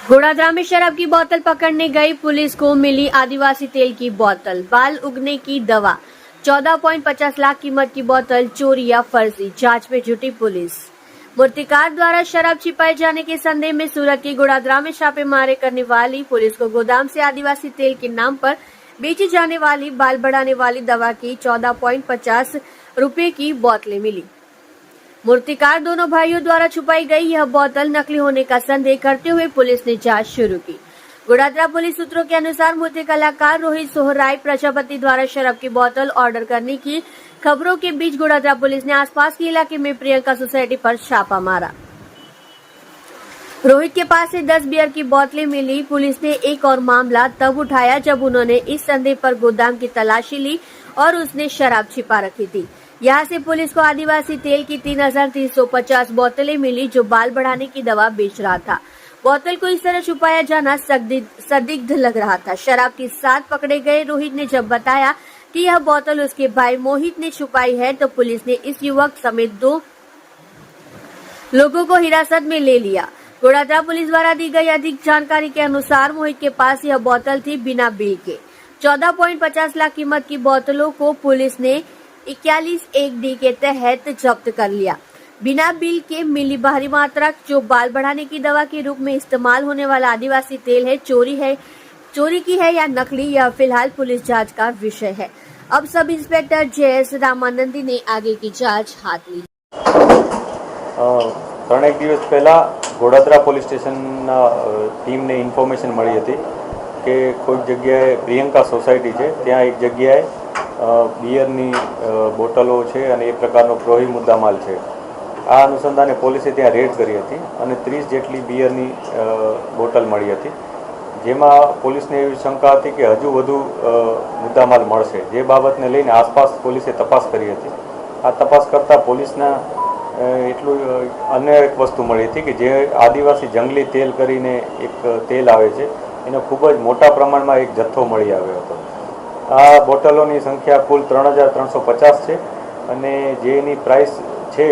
गोड़ादरा में शराब की बोतल पकड़ने गई पुलिस को मिली आदिवासी तेल की बोतल, बाल उगने की दवा, 14.50 लाख कीमत की बोतल चोरी या फर्जी, जांच में जुटी पुलिस। मूर्तिकार द्वारा शराब छिपाए जाने के संदेह में सूरत की गोड़ादरा में छापेमारी करने वाली पुलिस को गोदाम से आदिवासी तेल के नाम पर बेची जाने वाली बाल बढ़ाने वाली दवा की 14.50 रुपए की बोतलें मिली। मूर्तिकार दोनों भाइयों द्वारा छुपाई गई यह बोतल नकली होने का संदेह करते हुए पुलिस ने जांच शुरू की। गोड़ादरा पुलिस सूत्रों के अनुसार मूर्ति कलाकार रोहित सोहराय प्रजापति द्वारा शराब की बोतल ऑर्डर करने की खबरों के बीच गोड़ादरा पुलिस ने आसपास के इलाके में प्रियंका सोसाइटी पर छापा मारा। रोहित के पास से 10 बियर की बोतलें मिली। पुलिस ने एक और मामला तब उठाया जब उन्होंने इस संदेह पर गोदाम की तलाशी ली और उसने शराब छिपा रखी थी। यहाँ से पुलिस को आदिवासी तेल की 3,350 बोतलें मिली जो बाल बढ़ाने की दवा बेच रहा था। बोतल को इस तरह छुपाया जाना संदिग्ध लग रहा था। शराब के साथ पकड़े गए रोहित ने जब बताया कि यह बोतल उसके भाई मोहित ने छुपाई है तो पुलिस ने इस युवक समेत 2 लोगों को हिरासत में ले लिया। गोड़ादरा पुलिस द्वारा दी गई अधिक जानकारी के अनुसार मोहित के पास यह बोतल थी बिना बिल के। 14.50 लाख कीमत की बोतलों को पुलिस ने 41(1)D के तहत जब्त कर लिया। बिना बिल के मिली भारी मात्रा जो बाल बढ़ाने की दवा के रूप में इस्तेमाल होने वाला आदिवासी तेल है, चोरी की है या नकली, यह फिलहाल पुलिस जांच का विषय है। अब सब इंस्पेक्टर JS रामानंदी ने आगे की जांच हाथ ली। 3 દિવસ પહેલા ગોડાદરા પોલીસ સ્ટેશનના ટીમને ઇન્ફોર્મેશન મળી હતી કે કોઈક જગ્યાએ પ્રિયંકા સોસાયટી છે ત્યાં એક જગ્યાએ બિયરની બોટલો છે અને એ પ્રકારનો પ્રોહી મુદ્દામાલ છે। આ અનુસંધાને પોલીસે ત્યાં રેડ કરી હતી અને 30 જેટલી બિયરની બોટલ મળી હતી, જેમાં પોલીસને એવી શંકા હતી કે હજુ વધુ મુદ્દામાલ મળશે, જે બાબતને લઈને આસપાસ પોલીસે તપાસ કરી હતી। આ તપાસ કરતાં પોલીસના એટલું અન્ય એક વસ્તુ મળી હતી કે જે આદિવાસી જંગલી તેલ કરીને એક તેલ આવે છે એનો ખૂબ જ મોટા પ્રમાણમાં એક જથ્થો મળી આવ્યો હતો। આ બોટલોની સંખ્યા કુલ 3,350 છે અને જે એની પ્રાઇસ છે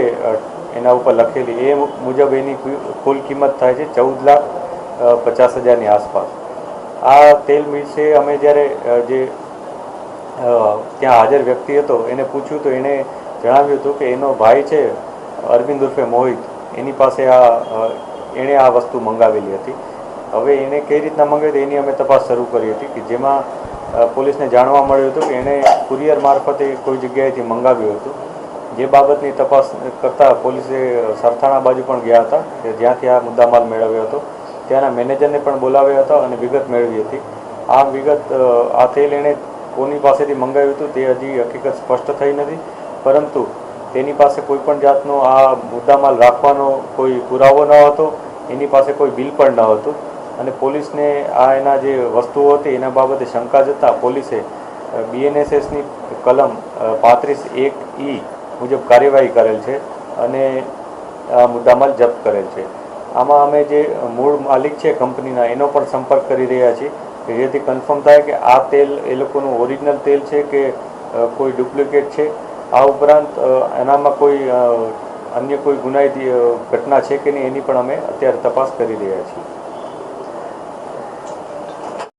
એના ઉપર લખેલી એ મુજબ એની કુલ કિંમત થાય છે 14,50,000ની આસપાસ। આ તેલ વિશે અમે જ્યારે જે ત્યાં હાજર વ્યક્તિ હતો એને પૂછ્યું તો એણે જણાવ્યું હતું કે એનો ભાઈ છે અરવિંદ ઉર્ફે મોહિત, એની પાસે એણે આ વસ્તુ મંગાવેલી હતી। હવે એને કઈ રીતના મંગાવી એની અમે તપાસ શરૂ કરી હતી કે જેમાં પોલીસને જાણવા મળ્યું હતું કે એણે કુરિયર મારફતે કોઈ જગ્યાએથી મંગાવ્યું હતું। જે બાબતની તપાસ કરતાં પોલીસે સરથાણા બાજુ પણ ગયા હતા કે જ્યાંથી આ મુદ્દામાલ મેળવ્યો હતો, ત્યાંના મેનેજરને પણ બોલાવ્યા હતા અને વિગત મેળવી હતી। આ વિગત આ તેલ એણે કોની પાસેથી મંગાવ્યું હતું તે હજી હકીકત સ્પષ્ટ થઈ નથી, પરંતુ તેની પાસે કોઈ પણ જાતનો આ મુદ્દામાલ રાખવાનો કોઈ પુરાવો ન હતો, એની પાસે કોઈ બિલ પણ ન હતું અને પોલીસને આ એના જે વસ્તુઓ હતી એના બાબતે શંકા જતાં પોલીસે BNSSની કલમ 35(1)E મુજબ કાર્યવાહી કરેલ છે અને આ મુદ્દામાલ જપ્ત કરેલ છે। આમાં અમે જે મૂળ માલિક છે કંપનીના એનો પણ સંપર્ક કરી રહ્યા છીએ કે જેથી કન્ફર્મ થાય કે આ તેલ એ લોકોનું ઓરિજિનલ તેલ છે કે કોઈ ડુપ્લિકેટ છે। આ ઉપરાંત એનામાં કોઈ અન્ય કોઈ ગુનાહિત ઘટના છે કે નહીં એની પણ અમે અત્યારે તપાસ કરી રહ્યા છીએ।